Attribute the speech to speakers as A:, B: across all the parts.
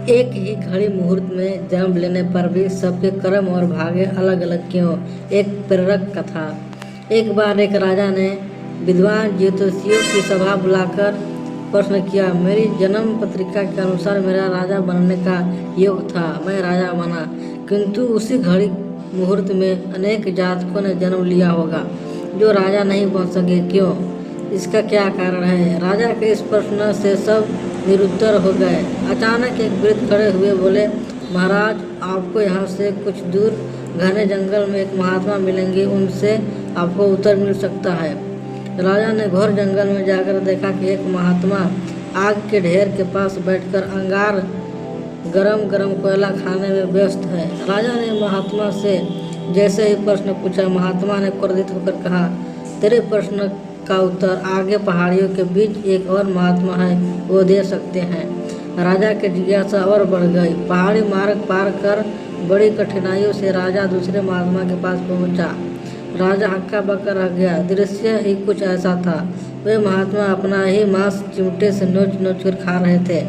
A: एक ही घड़ी मुहूर्त में जन्म लेने पर भी सबके कर्म और भाग्य अलग अलग क्यों? एक प्रेरक कथा। एक बार एक राजा ने विद्वान ज्योतिषियों की सभा बुलाकर प्रश्न किया। मेरी जन्म पत्रिका के अनुसार मेरा राजा बनने का योग था। मैं राजा बना, किंतु उसी घड़ी मुहूर्त में अनेक जातकों ने जन्म लिया होगा जो राजा नहीं बन सके। क्यों? इसका क्या कारण है? राजा के इस प्रश्न से सब निरुत्तर हो गए। अचानक एक वृद्ध खड़े हुए बोले, महाराज, आपको यहाँ से कुछ दूर घने जंगल में एक महात्मा मिलेंगे, उनसे आपको उत्तर मिल सकता है। राजा ने घोर जंगल में जाकर देखा कि एक महात्मा आग के ढेर के पास बैठकर अंगार गरम गरम कोयला खाने में व्यस्त है। राजा ने महात्मा से जैसे ही प्रश्न पूछा, महात्मा ने क्रोधित होकर कहा, तेरे प्रश्न का उत्तर आगे पहाड़ियों के बीच एक और महात्मा है, वो दे सकते हैं। राजा की जिज्ञासा और बढ़ गई। पहाड़ी मार्ग पार कर बड़ी कठिनाइयों से राजा दूसरे महात्मा के पास पहुंचा। राजा हक्का बक्का रह गया। दृश्य ही कुछ ऐसा था। वे महात्मा अपना ही मांस चिमटे से नोच नोच कर खा रहे थे।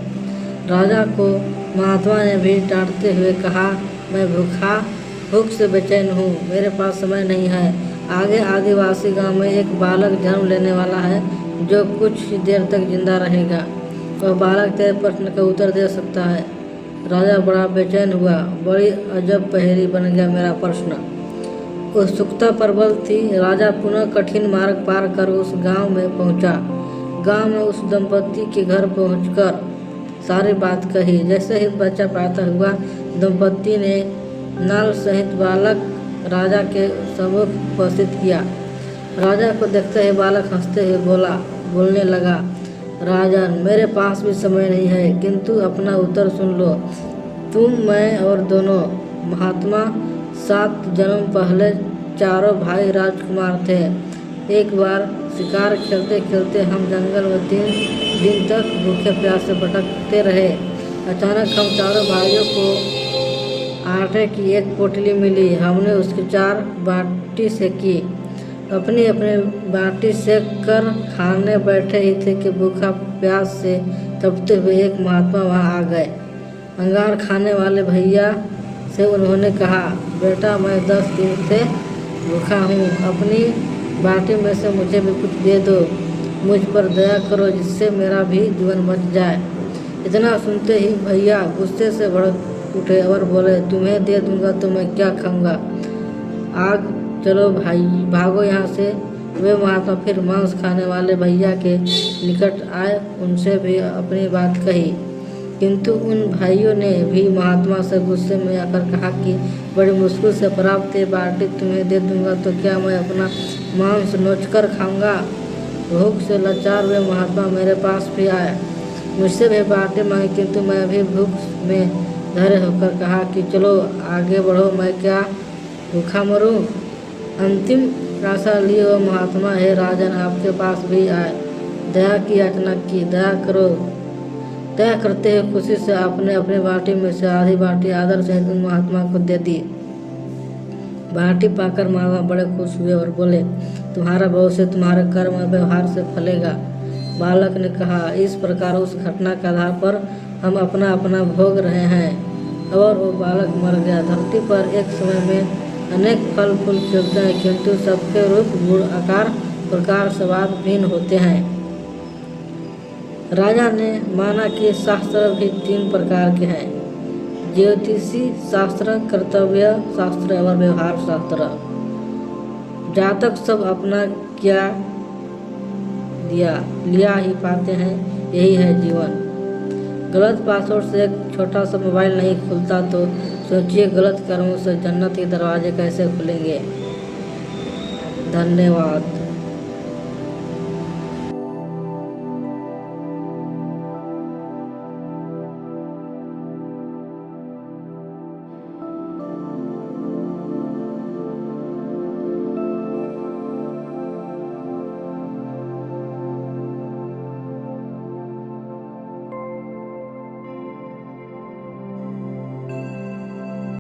A: राजा को महात्मा ने भी डांटते हुए कहा, मैं भूख से बेचैन हूँ, मेरे पास समय नहीं है। आगे आदिवासी गांव में एक बालक जन्म लेने वाला है जो कुछ ही देर तक जिंदा रहेगा। वह बालक तेरे प्रश्न का उत्तर दे सकता है। राजा बड़ा बेचैन हुआ। बड़ी अजब पहेली बन गया मेरा प्रश्न। उत्सुकता प्रबल थी। राजा पुनः कठिन मार्ग पार कर उस गांव में पहुंचा। गांव में उस दंपति के घर पहुंचकर सारी बात कही। जैसे ही बच्चा पैदा हुआ, दंपति ने नल सहित बालक राजा के सम्मुख उपस्थित किया। राजा को देखते ही बालक हंसते हुए बोलने लगा, राजन, मेरे पास भी समय नहीं है, किंतु अपना उत्तर सुन लो। तुम, मैं और दोनों महात्मा 7 जन्म पहले चारों भाई राजकुमार थे। एक बार शिकार खेलते खेलते हम जंगल में 3 दिन तक भूखे प्यासे भटकते रहे। अचानक हम चारों भाइयों को आटे की एक पोटली मिली। हमने उसकी 4 बाटी सेकी। अपनी अपनी बाटी सेक कर खाने बैठे ही थे कि भूखा प्यास से तपते हुए एक महात्मा वहां आ गए। अंगार खाने वाले भैया से उन्होंने कहा, बेटा, मैं 10 दिन से भूखा हूँ, अपनी बाटी में से मुझे भी कुछ दे दो। मुझ पर दया करो, जिससे मेरा भी जीवन बच जाए। इतना सुनते ही भैया गुस्से से भड़क उठे और बोले, तुम्हें दे दूंगा तो मैं क्या खाऊंगा? आग, चलो भाई, भागो यहाँ से। वे महात्मा फिर मांस खाने वाले भैया के निकट आए, उनसे भी अपनी बात कही, किंतु उन भाइयों ने भी महात्मा से गुस्से में आकर कहा कि बड़ी मुश्किल से प्राप्त ये बाटी तुम्हें दे दूंगा तो क्या मैं अपना मांस नोचकर खाऊंगा? भूख से लाचार वे महात्मा मेरे पास भी आए, मुझसे भी बाटी मांगी, किंतु मैं भी भूख में धैर्य होकर कहा कि चलो आगे बढ़ो, मैं क्या भूखा मरूं? अंतिम आशा लिए वो महात्मा, हे राजन, आपके पास भी आए, दया की याचना की। दया करो। दया करते हुए खुशी से आपने अपनी बाटी में से आधी बाटी आदर सहित उन महात्मा को दे दी। बाटी पाकर महात्मा बड़े खुश हुए और बोले, तुम्हारा भविष्य तुम्हारे कर्म और व्यवहार से फलेगा। बालक ने कहा, इस प्रकार उस घटना के आधार पर हम अपना अपना भोग रहे हैं। और वो बालक मर गया। धरती पर एक समय में अनेक फल फूल खिलते हैं, किंतु सबके रूप, गुण, आकार, प्रकार, स्वाद भिन्न होते हैं। राजा ने माना कि शास्त्र भी 3 प्रकार के हैं, ज्योतिषी शास्त्र, कर्तव्य शास्त्र और व्यवहार शास्त्र। जातक सब अपना क्या लिया ही पाते हैं, यही है जीवन। गलत पासवर्ड से एक छोटा सा मोबाइल नहीं खुलता, तो सोचिए गलत कर्मों से जन्नत के दरवाजे कैसे खुलेंगे। धन्यवाद।